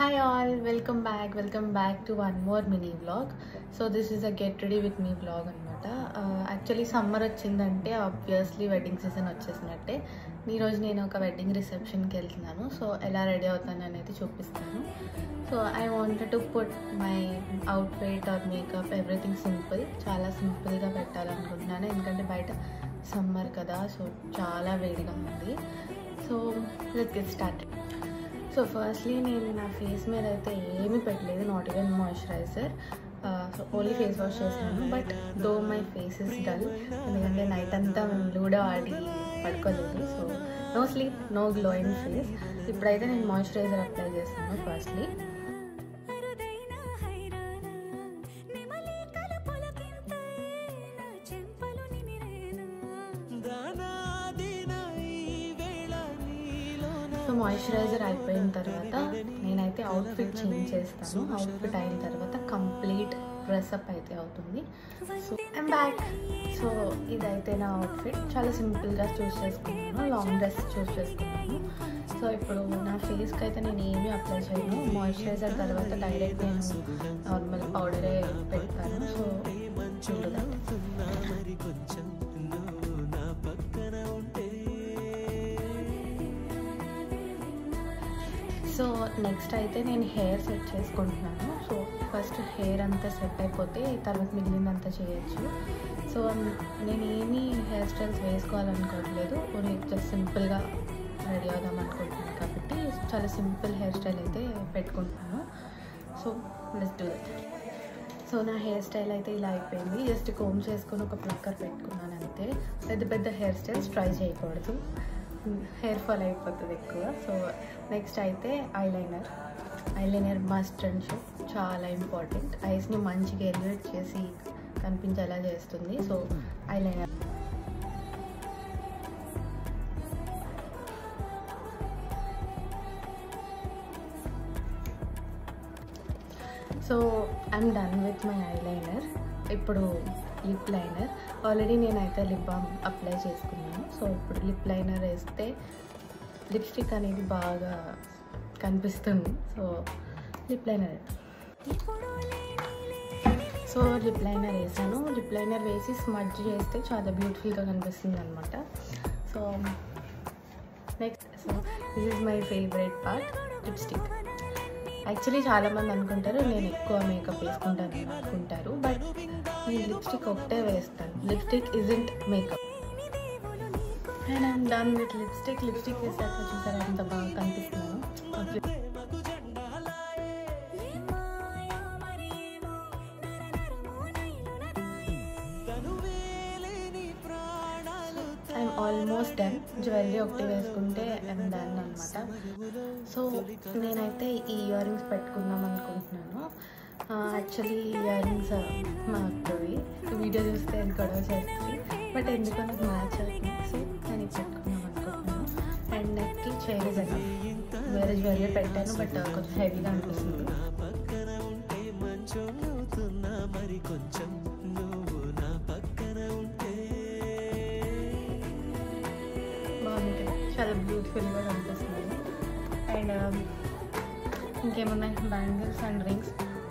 Hi all, welcome back to one more mini vlog. So this is a get ready with me vlog anamata. Actually summer వచ్చిందంటే obviously wedding season వచ్చేసినట్టే. ఈ రోజు నేను ఒక wedding reception కి వెళ్తున్నాను. So ఎలా ready అవుతాను అనేది చూపిస్తాను. So I wanted to put my outfit or makeup everything simple. చాలా సింపుల్ గా పెట్టాలనుకుంటున్నాను ఎందుకంటే బయట సమ్మర్ కదా, సో చాలా వేడిగా ఉంది. So let's get started. So firstly నేను నా ఫేస్ మీద అయితే ఏమీ పెట్టలేదు, not even moisturiser. So only face wash చేశాను. But though my face is dull ఎందుకంటే నైట్ అంతా మేము లూడో ఆడి పడుకోలేదు. So no sleep, no glow in face. ఇప్పుడైతే నేను మాయిశ్చరైజర్ అప్లై చేస్తాను. ఫస్ట్లీ సో మాయిశ్చరైజర్ అయిపోయిన తర్వాత నేనైతే అవుట్ఫిట్ చేంజ్ చేస్తాను. అవుట్ఫిట్ అయిన తర్వాత కంప్లీట్ డ్రెస్అప్ అయితే అవుతుంది. So I'm back. సో ఇదైతే నా అవుట్ఫిట్. చాలా సింపుల్గా చూస్ చేసుకున్నాను, లాంగ్ డ్రెస్ చూస్ చేసుకున్నాను. సో ఇప్పుడు నా ఫేస్కి అయితే నేను ఏమీ అప్లై చేయను. మాయిశ్చరైజర్ తర్వాత డైరెక్ట్ నేను నార్మల్ పౌడరే పెడతాను. సో చూడదా. సో నెక్స్ట్ అయితే నేను హెయిర్ సెట్ చేసుకుంటున్నాను. సో ఫస్ట్ హెయిర్ అంతా సెట్ అయిపోతే తర్వాత మిగిలిందంతా చేయొచ్చు. సో నేను ఏమీ హెయిర్ స్టైల్స్ వేసుకోవాలనుకోవట్లేదు, ఓన్లీ జస్ట్ సింపుల్గా రెడీ అవుదాం అనుకుంటున్నాను కాబట్టి చాలా సింపుల్ హెయిర్ స్టైల్ అయితే పెట్టుకుంటున్నాను. So let's do it. So నా హెయిర్ స్టైల్ అయితే ఇలా అయిపోయింది. జస్ట్ కోమ్ చేసుకొని ఒక ప్లక్కర్ పెట్టుకున్నాను అంతే. పెద్ద పెద్ద హెయిర్ స్టైల్స్ ట్రై చేయకూడదు, హెయిర్ ఫాల్ అయిపోతుంది ఎక్కువ. సో నెక్స్ట్ అయితే ఐలైనర్ మస్ట్ అండ్ షుడ్, చాలా ఇంపార్టెంట్. ఐస్ని మంచిగా ఎలివేట్ చేసి కనిపించేలా చేస్తుంది. So eyeliner. So I'm done with my eyeliner. ఇప్పుడు లిప్ లైనర్. ఆల్రెడీ నేనైతే లిప్ బామ్ అప్లై చేసుకున్నాను. సో ఇప్పుడు లిప్ లైనర్ వేస్తే లిప్స్టిక్ అనేది బాగా కనిపిస్తుంది. సో లిప్ లైనర్ వేసాను. లిప్ లైనర్ వేసి స్మడ్జ్ చేస్తే చాలా బ్యూటిఫుల్గా కనిపిస్తుంది అనమాట. So next, so this is my favourite part, lipstick. Actually చాలామంది అనుకుంటారు నేను ఎక్కువ మేకప్ వేసుకుంటాను అనుకుంటారు, బట్ నేను లిప్స్టిక్ ఒకటే వేస్తాను. Lipstick isn't makeup. And I'm done with lipstick. Lipstick వేసాక చూసారా అంత బాగా కనిపిస్తున్నాను. I'm almost done. జ్యువెలరీ ఒకటి వేసుకుంటే ఐఎమ్ డన్ అనమాట. సో నేనైతే ఈ ఇయర్ రింగ్స్ పెట్టుకుందాం అనుకుంటున్నాను. యాక్చువల్లీ ఇయర్ రింగ్స్ మా అక్కవి వీడియో చూస్తే అది గొడవ చేస్తుంది, బట్ ఎందుకో నాకు మ్యాచ్ అవుతుంది. సో నేను ఇది పెట్టుకుందాం అనుకుంటున్నాను. అండ్ నెక్కి చైర్ అన్న వేరే జ్యువెలరీ పెట్టాను, బట్ కొంచెం హెవీగా అనిపిస్తుంది. బాగుంటుంది, చాలా బ్యూటిఫుల్గా కనిపిస్తుంది. అండ్ ఇంకేమున్నాయి, బ్యాంగిల్స్ అండ్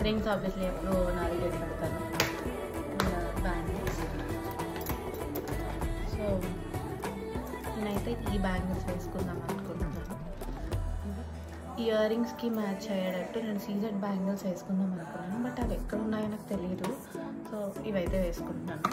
రింగ్స్ ఆబ్వియస్లీ ఎప్పుడు నాలుగేది పెడతాను. బ్యాంగిల్స్. సో నేనైతే ఈ బ్యాంగిల్స్ వేసుకుందాం అనుకుంటున్నాను. ఇయర్ రింగ్స్కి మ్యాచ్ అయ్యేటట్టు నేను సీజెడ్ బ్యాంగిల్స్ వేసుకుందాం అనుకున్నాను, బట్ అవి ఎక్కడ ఉన్నాయో నాకు తెలియదు. సో ఇవైతే వేసుకుంటున్నాను.